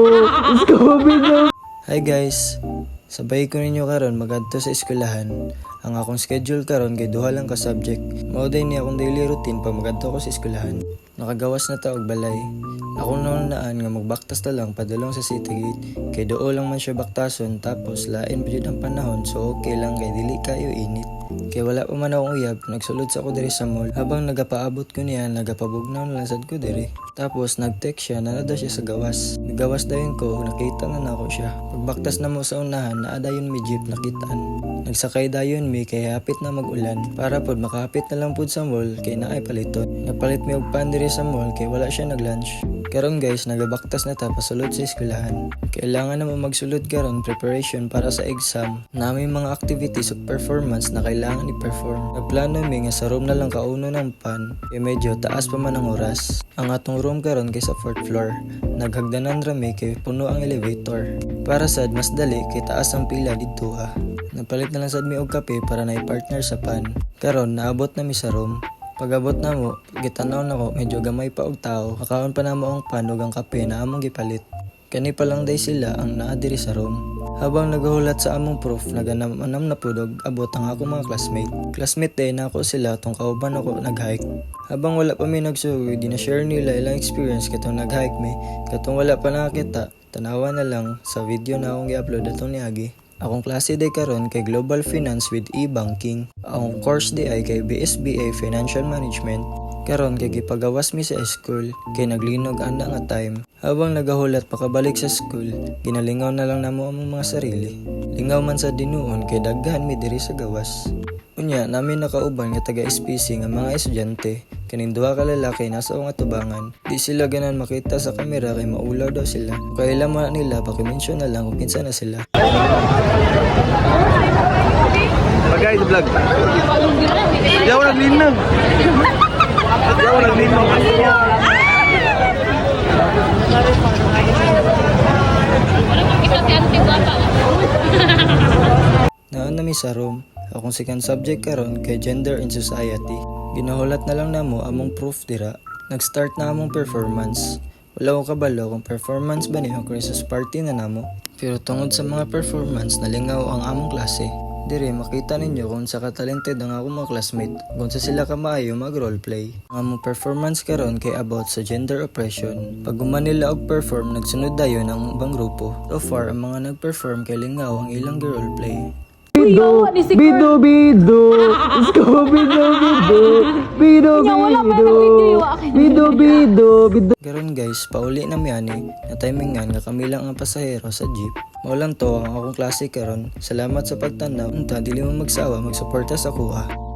Scooby-Doo! Hi guys, sabay ko ninyo karon magadto sa eskwelahan. Ang akong schedule karon kay duha lang ka subject. Mao day ni akong daily routine pag magadto ko sa eskwelahan. Nakagawas na ta og balay. Ako naan nga magbaktas ta lang padulong sa city gate. Kay doo lang man siya baktason tapos lain pa jud ang panahon so okay lang kay dili kayo init. Kay wala pa man akong uyab, nagsulod sa ako diri sa mall. Habang nagapaabot ko niya, nagapabugnaw na lang sad ko diri. Tapos nag-text siya, nanada siya sa gawas. Nagawas dayon ko, nakita na nako siya. Pagbaktas na mo sa unahan, naadayon mi jeep nakitaan. Nagsakay dayon mi kay hapit na mag-ulan. Para pod makapit na lang pod sa mall kay naay paliton. Nagpalit mi og pan diri sa mall kay wala siya nag-lunch. Karon guys, nagabaktas na ta pasulod sa eskwelahan. Kailangan na mo magsulod karon preparation para sa exam. Nami mga activities ug performance na kailangan i-perform. Nagplano mi nga sa room na lang kauno ng pan. Kay medyo taas pa man ang oras. Ang atong room karon kay sa 4th floor. Naghagdanan ra mi kay puno ang elevator. Para sad mas dali kay taas ang pila didto ha. Napalit na lang sad mi og kape para na i-partner sa pan. Karon naabot na mi sa room. Pag-abot na mo, gitanaw na ko, medyo gamay pa og tao. Makaon pa na mo ang pan ug ang kape na among gipalit. Kani pa lang day sila ang naa diri sa room. Habang nagahulat sa among prof, naganam-anam na pud og abot ang ako mga classmate. Classmate day na ako sila tong kauban ako nag-hike. Habang wala pa mi nagsugoy, di na share nila ilang experience katong nag-hike mi. Katong wala pa nakakita, tanawa na lang sa video na akong gi-upload atong niagi. Akong klase day karon kay Global Finance with e-banking. Akong course day ay kay BSBA Financial Management. Karon kay gipagawas mi sa school kay naglinog anda nga time. Habang nagahulat pakabalik sa school, ginalingaw na lang namo among mga sarili. Lingaw man sa dinuon kay daghan mi diri sa gawas. Unya namin nakauban nga taga SPC nga mga estudyante. Kaning duha ka lalaki nasa akong atubangan. Di sila ganan makita sa kamera kay maulaw daw sila. Kaya laman nila pakimensyon na lang kung kinsa na sila. Bagay sa vlog. Diyaw naglinang. Diyaw naglinang. Naan nami sa room. Akong second subject karon kay Gender and Society. Ginahulat na lang namo among proof dira. Nag-start na among performance. Wala ko kabalo kung performance ba niyo Christmas party na namo. Pero tungod sa mga performance nalingaw ang among klase. Dire makita ninyo kung sa ka-talented ang akong mga classmate. Kung sa sila ka maayo mag-roleplay. Ang among performance karon kay about sa gender oppression. Pag guman nila og perform, nagsunod dayon ang ibang grupo. So far, ang mga nag-perform kay lingaw ang ilang roleplay. Bido, Bido, Bido, Scooby-Doo, Bido, Bido. Garon guys, pauli na miyani na timingan nga kami lang ang pasahero sa jeep. Maulang to ang akong klase karon. Salamat sa pagtanaw. Unta dili mo magsawa magsuporta sa kuha.